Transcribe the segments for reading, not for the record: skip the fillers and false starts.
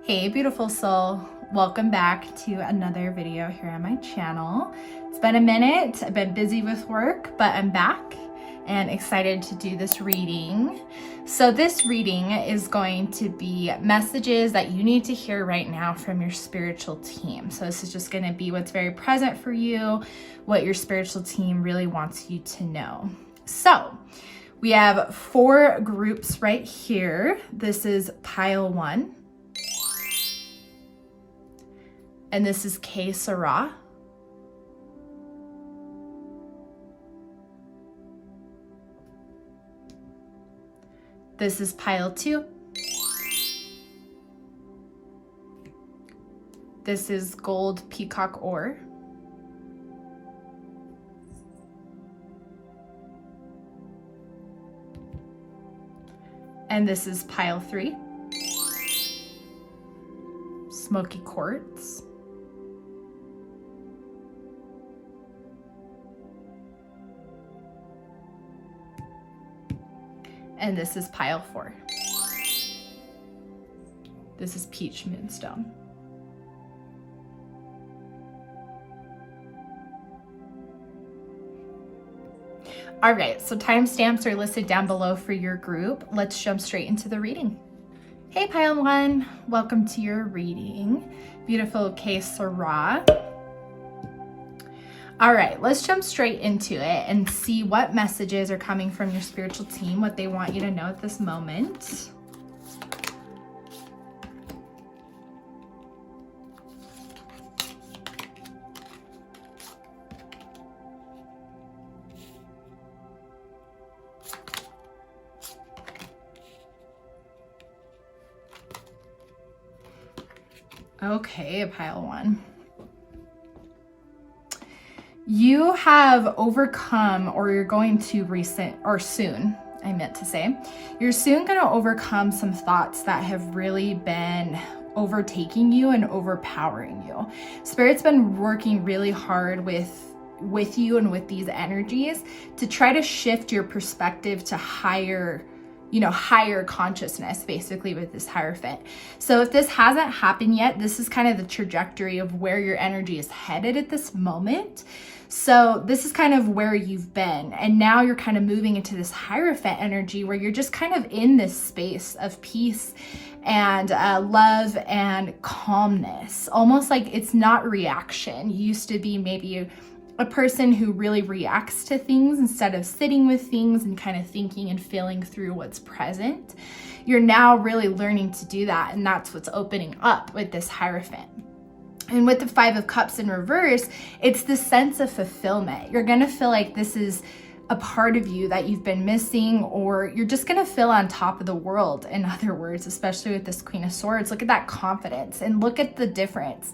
Hey beautiful soul, welcome back to another video here on my channel. It's been a minute, I've been busy with work, but I'm back and excited to do this reading. So this reading is going to be messages that you need to hear right now from your spiritual team. So this is just going to be what's very present for you, what your spiritual team really wants you to know. So we have 4 groups right here. This is pile 1. And this is Sera. This is pile 2. This is gold peacock ore. And this is pile 3. Smoky quartz. And this is pile 4. This is peach moonstone. All right, so timestamps are listed down below for your group. Let's jump straight into the reading. Hey pile 1, welcome to your reading. Beautiful Sera. All right, let's jump straight into it and see what messages are coming from your spiritual team, what they want you to know at this moment. Okay, pile 1. You have overcome, or you're going to soon, I meant to say, you're soon going to overcome some thoughts that have really been overtaking you and overpowering you. Spirit's been working really hard with you and with these energies to try to shift your perspective to higher consciousness, basically, with this Hierophant. So if this hasn't happened yet, this is kind of the trajectory of where your energy is headed at this moment. So this is kind of where you've been. And now you're kind of moving into this Hierophant energy where you're just kind of in this space of peace and love and calmness. Almost like it's not reaction. You used to be maybe a person who really reacts to things instead of sitting with things and kind of thinking and feeling through what's present. You're now really learning to do that, and that's what's opening up with this Hierophant. And with the 5 of Cups in reverse, it's the sense of fulfillment. You're going to feel like this is a part of you that you've been missing, or you're just going to feel on top of the world, in other words, especially with this Queen of Swords. Look at that confidence and look at the difference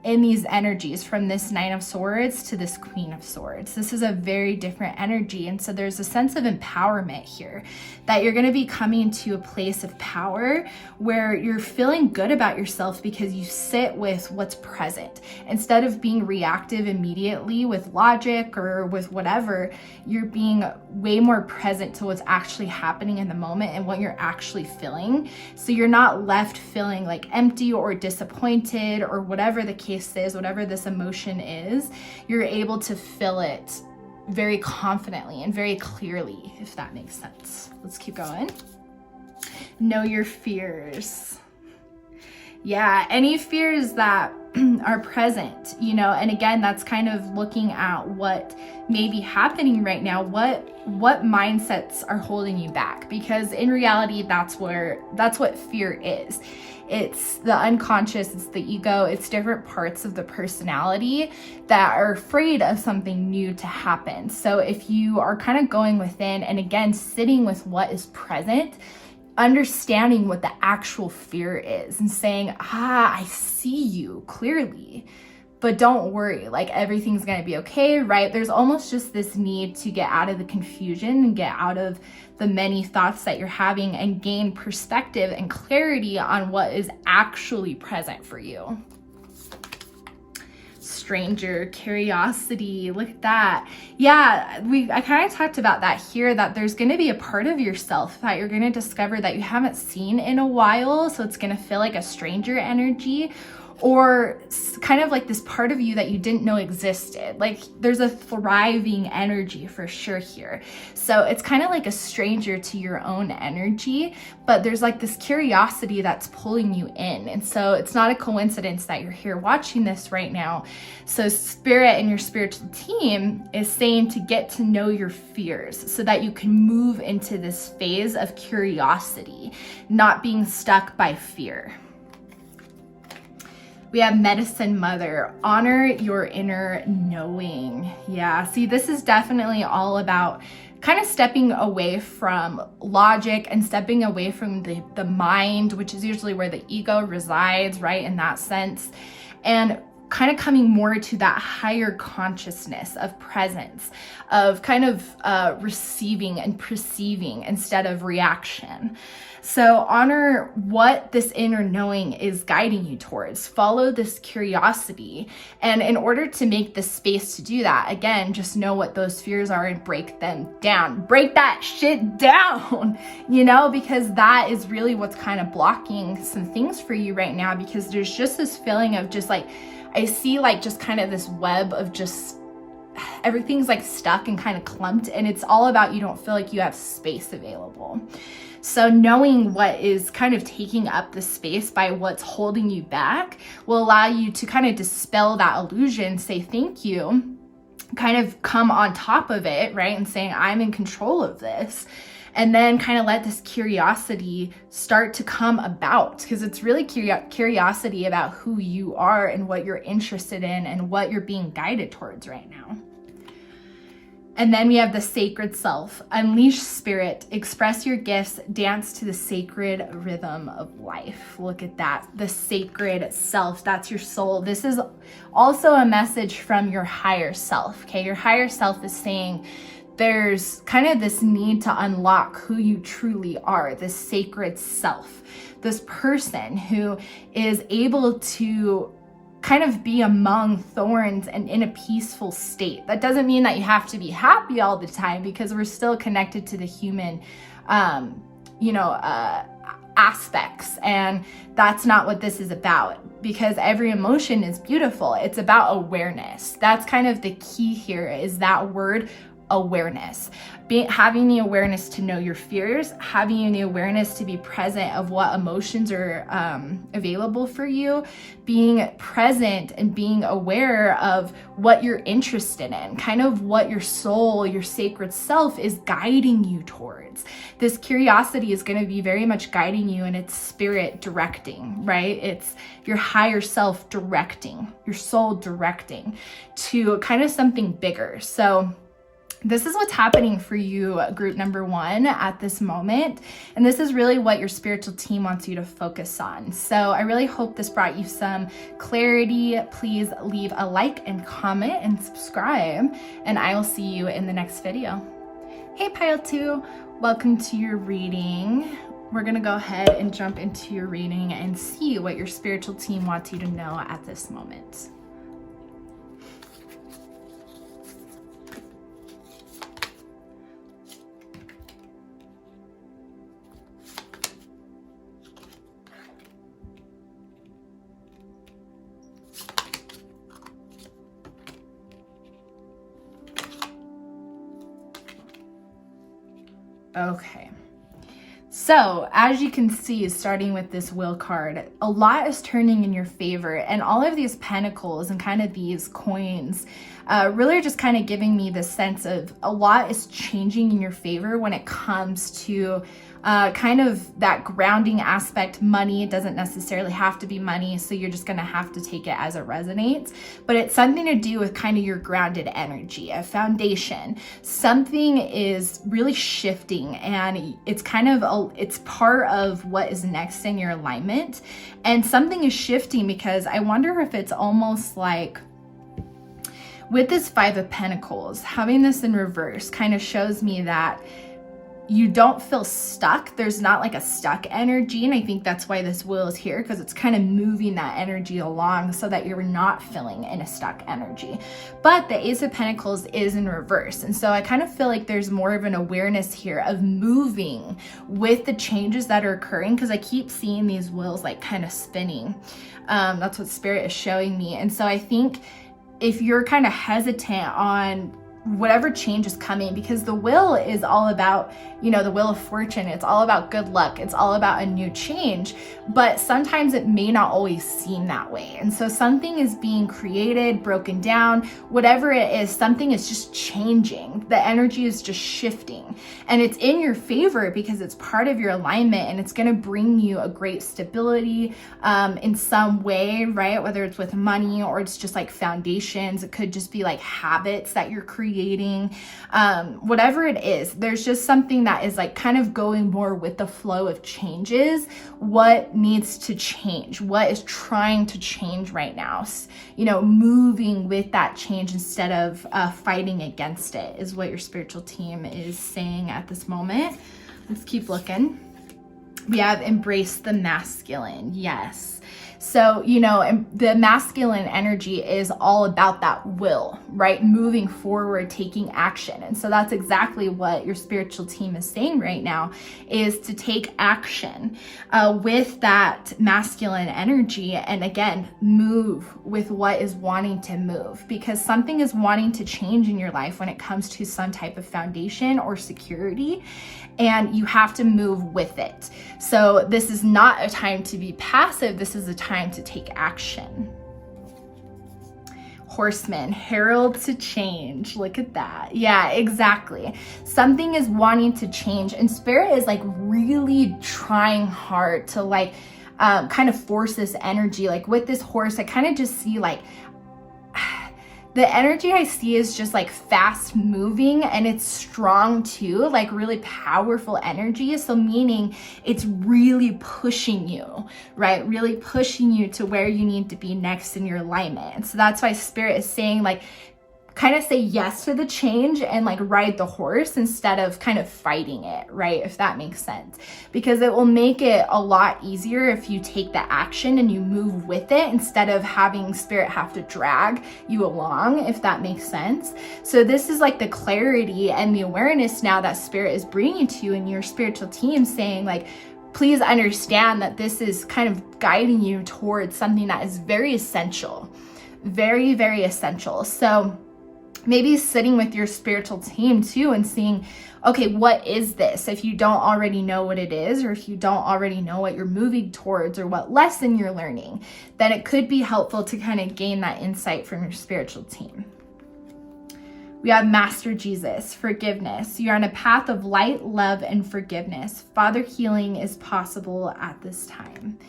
in these energies from this 9 of Swords to this Queen of Swords. This is a very different energy. And so there's a sense of empowerment here that you're going to be coming to a place of power where you're feeling good about yourself because you sit with what's present. Instead of being reactive immediately with logic or with whatever, you're being way more present to what's actually happening in the moment and what you're actually feeling. So you're not left feeling like empty or disappointed or whatever the case is, whatever this emotion is, you're able to feel it very confidently and very clearly, if that makes sense. Let's keep going. Know your fears. Yeah, any fears that are present, and again, that's kind of looking at what may be happening right now, what mindsets are holding you back, because in reality, that's what fear is. It's the unconscious, it's the ego, it's different parts of the personality that are afraid of something new to happen. So if you are kind of going within and again, sitting with what is present, understanding what the actual fear is and saying, I see you clearly, but don't worry, like everything's going to be okay, right? There's almost just this need to get out of the confusion and get out of the many thoughts that you're having and gain perspective and clarity on what is actually present for you. stranger, curiosity. Look at that. Yeah, I kind of talked about that here, that there's going to be a part of yourself that you're going to discover that you haven't seen in a while. So it's going to feel like a stranger energy, or kind of like this part of you that you didn't know existed. Like there's a thriving energy for sure here. So it's kind of like a stranger to your own energy, but there's like this curiosity that's pulling you in. And so it's not a coincidence that you're here watching this right now. So spirit and your spiritual team is saying to get to know your fears so that you can move into this phase of curiosity, not being stuck by fear. We have Medicine Mother, honor your inner knowing. Yeah, see, this is definitely all about kind of stepping away from logic and stepping away from the mind, which is usually where the ego resides, right? In that sense. And kind of coming more to that higher consciousness of presence, of kind of receiving and perceiving instead of reaction. So honor what this inner knowing is guiding you towards. Follow this curiosity. And in order to make the space to do that, again, just know what those fears are and break them down. Break that shit down, because that is really what's kind of blocking some things for you right now, because there's just this feeling of just like, I see like just kind of this web of just everything's like stuck and kind of clumped, and it's all about you don't feel like you have space available. So knowing what is kind of taking up the space by what's holding you back will allow you to kind of dispel that illusion, say thank you, kind of come on top of it, right? And saying, I'm in control of this. And then kind of let this curiosity start to come about, because it's really curiosity about who you are and what you're interested in and what you're being guided towards right now. And then we have the sacred self. Unleash spirit, express your gifts, dance to the sacred rhythm of life. Look at that, the sacred self, that's your soul. This is also a message from your higher self, okay? Your higher self is saying, there's kind of this need to unlock who you truly are, this sacred self, this person who is able to kind of be among thorns and in a peaceful state. That doesn't mean that you have to be happy all the time, because we're still connected to the human, aspects. And that's not what this is about, because every emotion is beautiful. It's about awareness. That's kind of the key here, is that word awareness. Having the awareness to know your fears, having the awareness to be present of what emotions are available for you, being present and being aware of what you're interested in, kind of what your soul, your sacred self is guiding you towards. This curiosity is going to be very much guiding you, and it's spirit directing, right? It's your higher self directing, your soul directing to kind of something bigger. So this is what's happening for you, group number 1 at this moment. And this is really what your spiritual team wants you to focus on. So I really hope this brought you some clarity. Please leave a like and comment and subscribe, and I will see you in the next video. Hey Pile 2, welcome to your reading. We're gonna go ahead and jump into your reading and see what your spiritual team wants you to know at this moment. Okay, so as you can see, starting with this Wheel card, a lot is turning in your favor, and all of these pentacles and kind of these coins really are just kind of giving me this sense of a lot is changing in your favor when it comes to kind of that grounding aspect. Money doesn't necessarily have to be money, so you're just gonna have to take it as it resonates, but it's something to do with kind of your grounded energy, a foundation. Something is really shifting, and it's kind of it's part of what is next in your alignment, and something is shifting, because I wonder if it's almost like with this 5 of Pentacles, having this in reverse kind of shows me that you don't feel stuck. There's not like a stuck energy. And I think that's why this wheel is here, because it's kind of moving that energy along so that you're not feeling in a stuck energy. But the Ace of Pentacles is in reverse. And so I kind of feel like there's more of an awareness here of moving with the changes that are occurring, because I keep seeing these wheels like kind of spinning. That's what Spirit is showing me. And so I think if you're kind of hesitant on whatever change is coming, because the wheel is all about, the wheel of fortune, it's all about good luck, it's all about a new change, but sometimes it may not always seem that way. And so something is being created, broken down, whatever it is, something is just changing. The energy is just shifting, and it's in your favor because it's part of your alignment, and it's going to bring you a great stability in some way, right? Whether it's with money or it's just like foundations, it could just be like habits that you're creating, whatever it is, there's just something that is like kind of going more with the flow of changes. What needs to change? What is trying to change right now? Moving with that change instead of fighting against it is what your spiritual team is saying at this moment. Let's keep looking. We have embrace the masculine. Yes. So, the masculine energy is all about that will, right? Moving forward, taking action. And so that's exactly what your spiritual team is saying right now, is to take action with that masculine energy. And again, move with what is wanting to move, because something is wanting to change in your life when it comes to some type of foundation or security, and you have to move with it. So this is not a time to be passive. This is a time to take action. Horseman, herald to change. Look at that. Yeah, exactly. Something is wanting to change, and Spirit is like really trying hard to like kind of force this energy. Like with this horse, I kind of just see like the energy I see is just like fast moving, and it's strong too, like really powerful energy. So meaning it's really pushing you, right? Really pushing you to where you need to be next in your alignment. And so that's why Spirit is saying like, kind of say yes to the change and like ride the horse instead of kind of fighting it, right? If that makes sense, because it will make it a lot easier if you take the action and you move with it instead of having Spirit have to drag you along, if that makes sense. So this is like the clarity and the awareness now that Spirit is bringing to you and your spiritual team, saying like, please understand that this is kind of guiding you towards something that is very essential, very, very essential. So maybe sitting with your spiritual team too and seeing, okay, what is this? If you don't already know what it is, or if you don't already know what you're moving towards or what lesson you're learning, then it could be helpful to kind of gain that insight from your spiritual team. We have Master Jesus, forgiveness. You're on a path of light, love, and forgiveness. Father, healing is possible at this time.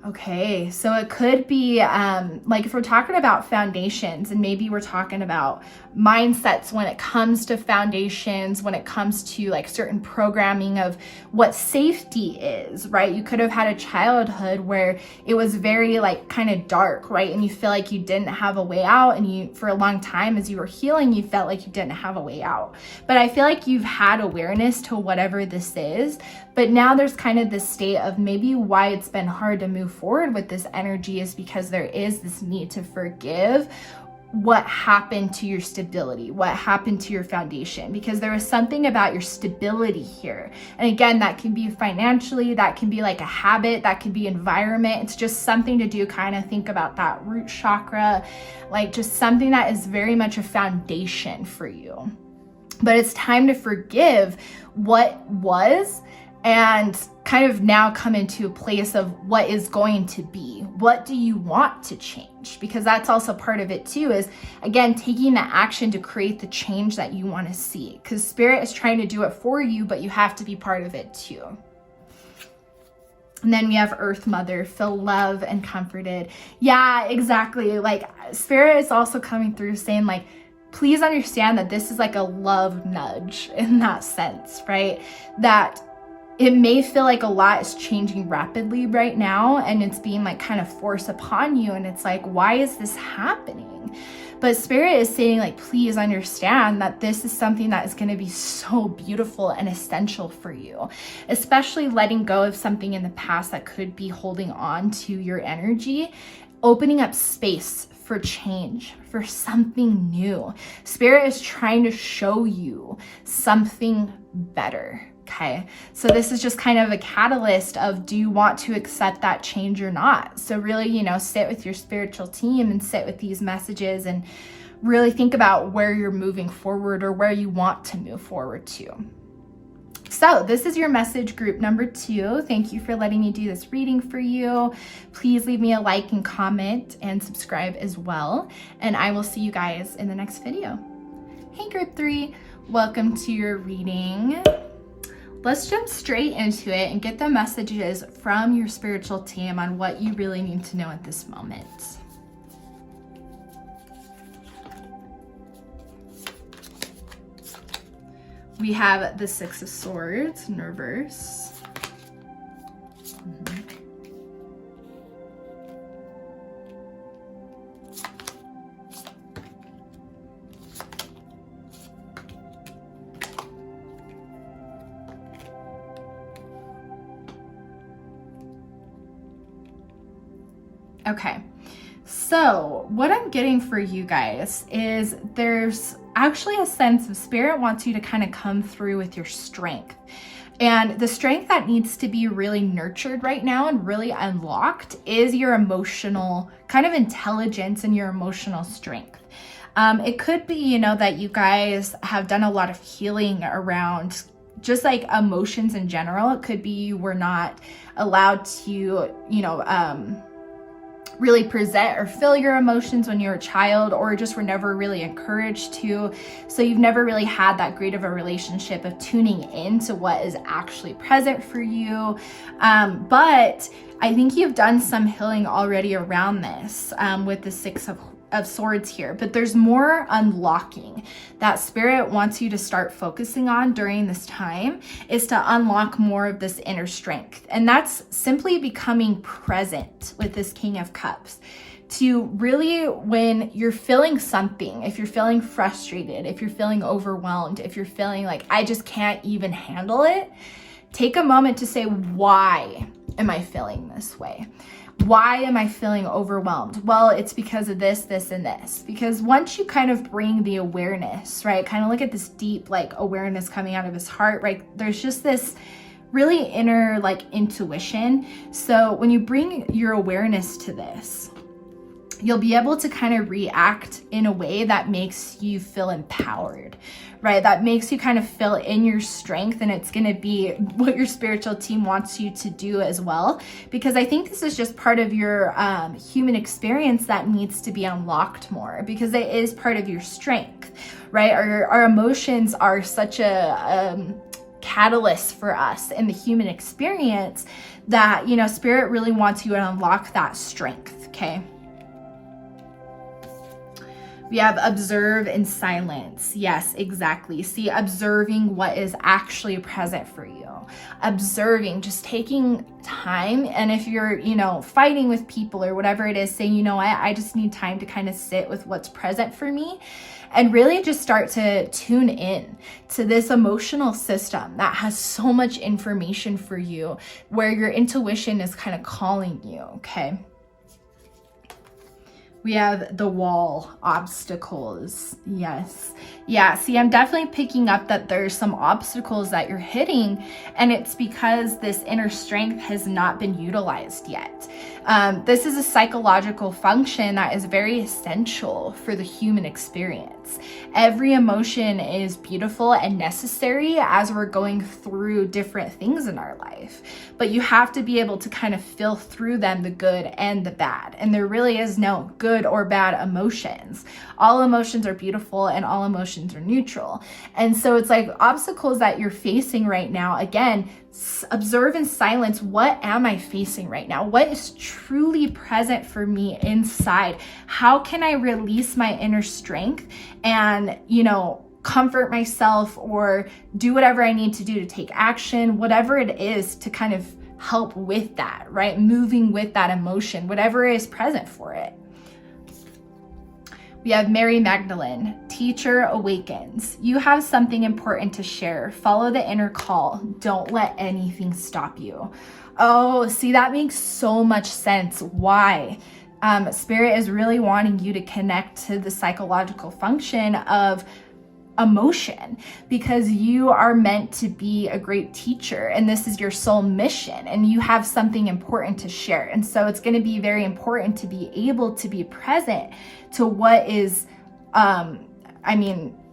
Okay, so it could be like if we're talking about foundations, and maybe we're talking about mindsets when it comes to foundations, when it comes to like certain programming of what safety is, right? You could have had a childhood where it was very like kind of dark, right? And you feel like you didn't have a way out, and you, for a long time as you were healing, you felt like you didn't have a way out. But I feel like you've had awareness to whatever this is, but now there's kind of this state of maybe why it's been hard to move forward with this energy is because there is this need to forgive what happened to your stability, what happened to your foundation, because there was something about your stability here. And again, that can be financially, that can be like a habit, that can be environment. It's just something to do, kind of think about that root chakra, like just something that is very much a foundation for you. But it's time to forgive what was, and kind of now come into a place of what is going to be. What do you want to change? Because that's also part of it too, is again, taking the action to create the change that you want to see. Because Spirit is trying to do it for you, but you have to be part of it too. And then we have Earth Mother, feel love and comforted. Yeah, exactly. Like Spirit is also coming through saying like, please understand that this is like a love nudge in that sense, right? That it may feel like a lot is changing rapidly right now, and it's being like kind of forced upon you, and it's like, why is this happening? But Spirit is saying, like, please understand that this is something that is going to be so beautiful and essential for you, especially letting go of something in the past that could be holding on to your energy, opening up space for change, for something new. Spirit is trying to show you something better. Okay, so this is just kind of a catalyst of, do you want to accept that change or not? So really, you know, sit with your spiritual team and sit with these messages and really think about where you're moving forward or where you want to move forward to. So this is your message group number 2. Thank you for letting me do this reading for you. Please leave me a like and comment and subscribe as well. And I will see you guys in the next video. Hey, group 3, welcome to your reading. Let's jump straight into it and get the messages from your spiritual team on what you really need to know at this moment. We have the 6 of Swords in reverse. Okay, so what I'm getting for you guys is there's actually a sense of Spirit wants you to kind of come through with your strength. And the strength that needs to be really nurtured right now and really unlocked is your emotional kind of intelligence and your emotional strength. It could be, you know, that you guys have done a lot of healing around just like emotions in general. It could be you were not allowed to, you know, really present or feel your emotions when you were a child, or just were never really encouraged to. So you've never really had that great of a relationship of tuning into what is actually present for you. But I think you've done some healing already around this with the 6 of Swords here, but there's more unlocking that Spirit wants you to start focusing on during this time, is to unlock more of this inner strength. And that's simply becoming present with this King of Cups. To really, when you're feeling something, if you're feeling frustrated, if you're feeling overwhelmed, if you're feeling like, I just can't even handle it, take a moment to say, why am I feeling this way? Why am I feeling overwhelmed? Well, it's because of this, this, and this. Because once you kind of bring the awareness, right, kind of look at this deep, like, awareness coming out of his heart, right? There's just this really inner, like, intuition. So when you bring your awareness to this, you'll be able to kind of react in a way that makes you feel empowered, right? That makes you kind of feel in your strength, and it's going to be what your spiritual team wants you to do as well. Because I think this is just part of your human experience that needs to be unlocked more, because it is part of your strength, right? Our emotions are such a catalyst for us in the human experience that, you know, Spirit really wants you to unlock that strength, okay? We have observe in silence. Yes, exactly. See, observing what is actually present for you. Observing, just taking time. And if you're, you know, fighting with people or whatever it is, saying, you know, I just need time to kind of sit with what's present for me. And really just start to tune in to this emotional system that has so much information for you, where your intuition is kind of calling you, okay? We have the wall, obstacles. Yes. Yeah, see, I'm definitely picking up that there's some obstacles that you're hitting, and it's because this inner strength has not been utilized yet. This is a psychological function that is very essential for the human experience. Every emotion is beautiful and necessary as we're going through different things in our life, but you have to be able to kind of feel through them, the good and the bad. And there really is no good or bad emotions. All emotions are beautiful and all emotions are neutral. And so it's like obstacles that you're facing right now, again, observe in silence. What am I facing right now? What is truly present for me inside? How can I release my inner strength and, you know, comfort myself or do whatever I need to do to take action, whatever it is to kind of help with that, right? Moving with that emotion, whatever is present for it. We have Mary Magdalene, teacher awakens. You have something important to share. Follow the inner call. Don't let anything stop you. Oh, see, that makes so much sense. Why? Spirit is really wanting you to connect to the psychological function of emotion, because you are meant to be a great teacher, and this is your soul mission, and you have something important to share. And so it's going to be very important to be able to be present to what is coming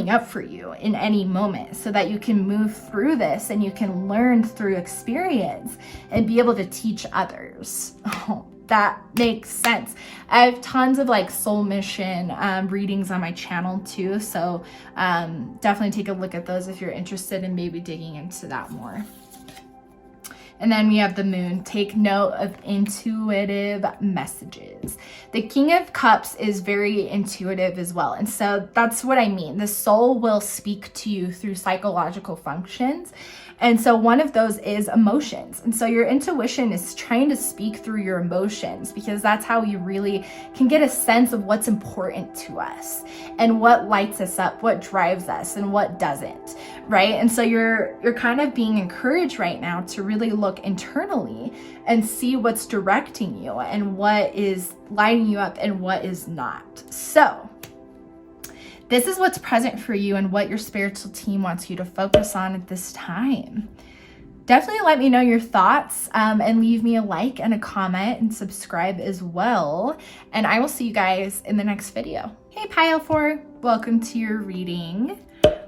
up for you in any moment, so that you can move through this and you can learn through experience and be able to teach others. Oh, that makes sense. I have tons of like soul mission readings on my channel too, so definitely take a look at those if you're interested in maybe digging into that more. And then we have the moon. Take note of intuitive messages. The King of Cups is very intuitive as well. And so that's what I mean. The soul will speak to you through psychological functions. And so one of those is emotions. And so your intuition is trying to speak through your emotions, because that's how we really can get a sense of what's important to us and what lights us up, what drives us, and what doesn't, right? And so you're kind of being encouraged right now to really look internally and see what's directing you and what is lighting you up and what is not. So this is what's present for you and what your spiritual team wants you to focus on at this time. Definitely let me know your thoughts and leave me a like and a comment and subscribe as well. And I will see you guys in the next video. Hey Pile 4, welcome to your reading.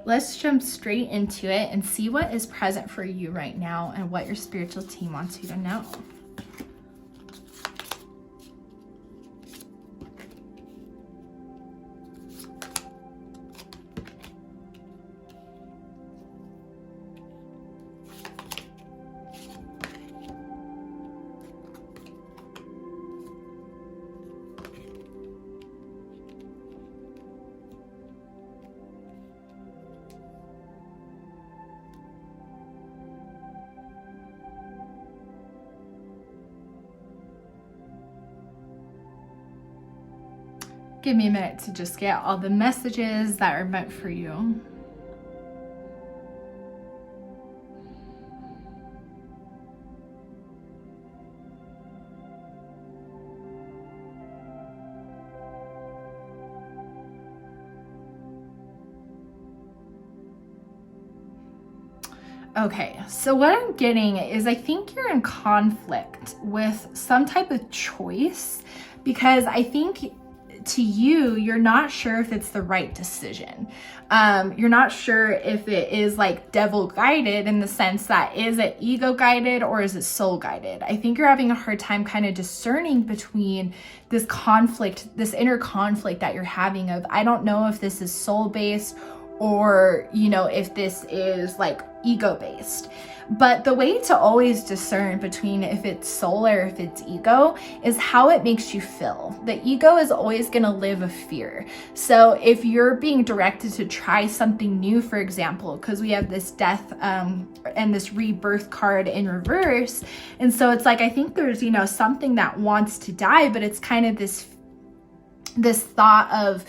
Let's jump straight into it and see what is present for you right now and what your spiritual team wants you to know. Give me a minute to just get all the messages that are meant for you. Okay, so what I'm getting is I think you're in conflict with some type of choice, because I think to you, you're not sure if it's the right decision. You're not sure if it is like devil guided, in the sense that is it ego guided or is it soul guided? I think you're having a hard time kind of discerning between this conflict, this inner conflict that you're having of, I don't know if this is soul based or, you know, if this is like ego based. But the way to always discern between if it's soul or if it's ego is how it makes you feel. The ego is always going to live a fear. So if you're being directed to try something new, for example, because we have this death and this rebirth card in reverse. And so it's like, I think there's, you know, something that wants to die, but it's kind of this thought of,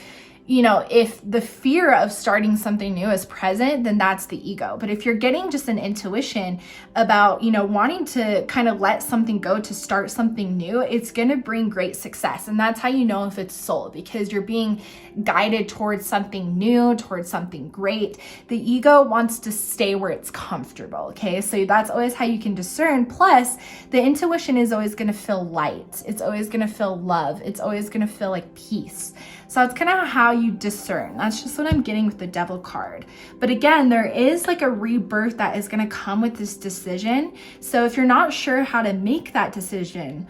you know, if the fear of starting something new is present, then that's the ego. But if you're getting just an intuition about, you know, wanting to kind of let something go to start something new, it's going to bring great success. And that's how you know if it's soul, because you're being guided towards something new, towards something great. The ego wants to stay where it's comfortable. Okay. So that's always how you can discern. Plus, the intuition is always going to feel light. It's always going to feel love. It's always going to feel like peace. So it's kind of how you discern. That's just what I'm getting with the devil card. But again, there is like a rebirth that is going to come with this decision. So if you're not sure how to make that decision,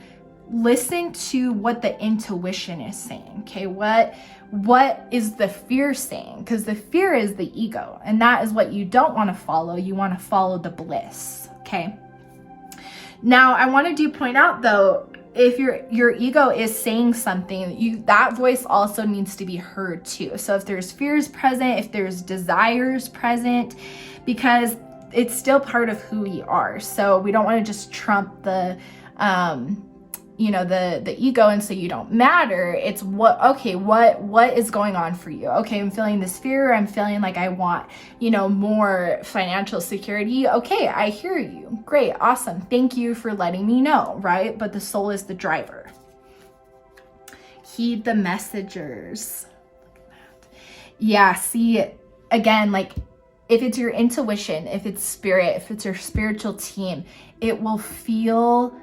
listen to what the intuition is saying. Okay, what is the fear saying? Because the fear is the ego, and that is what you don't want to follow. You want to follow the bliss. Okay. Now I want to point out though, if your ego is saying something, that voice also needs to be heard too. So if there's fears present, if there's desires present, because it's still part of who we are. So we don't want to just trump the you know, the ego and say you don't matter. It's what is going on for you? Okay, I'm feeling this fear. I'm feeling like I want, you know, more financial security. Okay, I hear you. Great, awesome. Thank you for letting me know, right? But the soul is the driver. Heed the messengers. Yeah, see, again, like if it's your intuition, if it's spirit, if it's your spiritual team, it will feel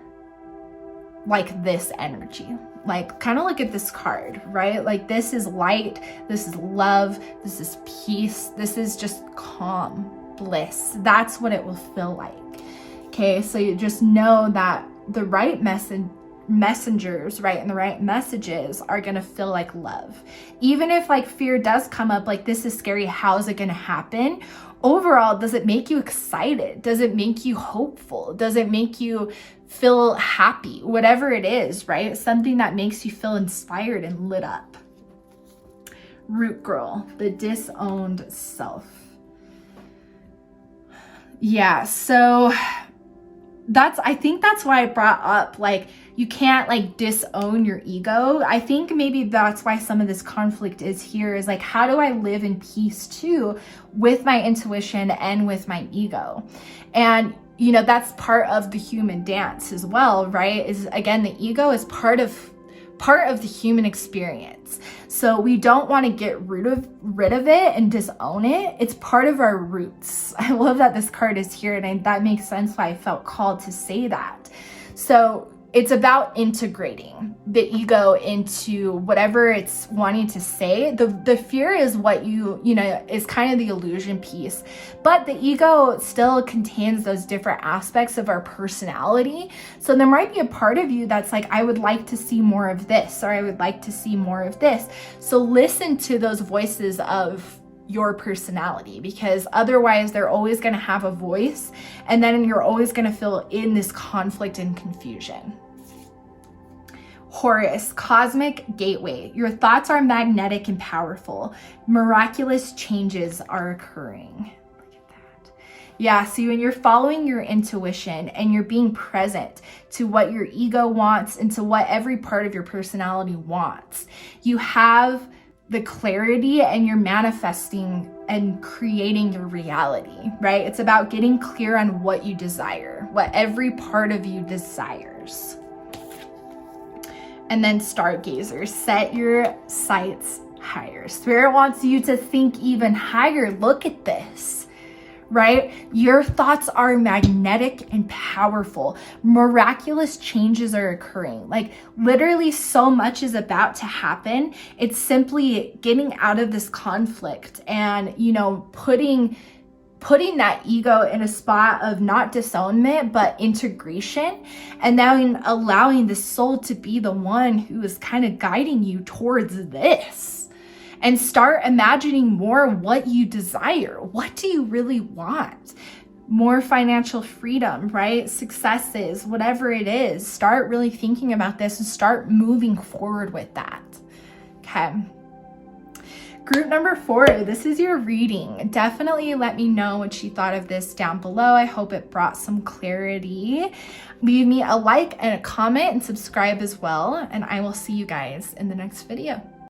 like this energy. Like, kind of look at this card, right? Like, this is light, this is love, this is peace, this is just calm, bliss. That's what it will feel like. Okay, so you just know that the right messengers, right, and the right messages are gonna feel like love. Even if like fear does come up, like this is scary, how is it gonna happen? Overall, does it make you excited? Does it make you hopeful? Does it make you feel happy? Whatever it is, right? Something that makes you feel inspired and lit up. Root girl, the disowned self. Yeah, so I think that's why I brought up, like, you can't like disown your ego. I think maybe that's why some of this conflict is here, is like, how do I live in peace too with my intuition and with my ego? And you know, that's part of the human dance as well, right? Is again, the ego is part of the human experience. So we don't want to get rid of it and disown it. It's part of our roots. I love that this card is here, and that makes sense why I felt called to say that. So it's about integrating the ego into whatever it's wanting to say. The fear is what you know, is kind of the illusion piece, but the ego still contains those different aspects of our personality. So there might be a part of you that's like, I would like to see more of this, or I would like to see more of this. So listen to those voices of your personality, because otherwise they're always going to have a voice, and then you're always going to feel in this conflict and confusion. Horus, cosmic gateway. Your thoughts are magnetic and powerful. Miraculous changes are occurring. Look at that. Yeah, see, when you're following your intuition and you're being present to what your ego wants and to what every part of your personality wants, you have the clarity and you're manifesting and creating your reality, right? It's about getting clear on what you desire, what every part of you desires. And then stargazer, set your sights higher. Spirit wants you to think even higher. Look at this, right? Your thoughts are magnetic and powerful. Miraculous changes are occurring. Like literally so much is about to happen. It's simply getting out of this conflict and, you know, putting that ego in a spot of not disownment, but integration, and then allowing the soul to be the one who is kind of guiding you towards this. And start imagining more what you desire. What do you really want? More financial freedom, right? Successes, whatever it is. Start really thinking about this and start moving forward with that. Okay. Group number 4, this is your reading. Definitely let me know what you thought of this down below. I hope it brought some clarity. Leave me a like and a comment and subscribe as well. And I will see you guys in the next video.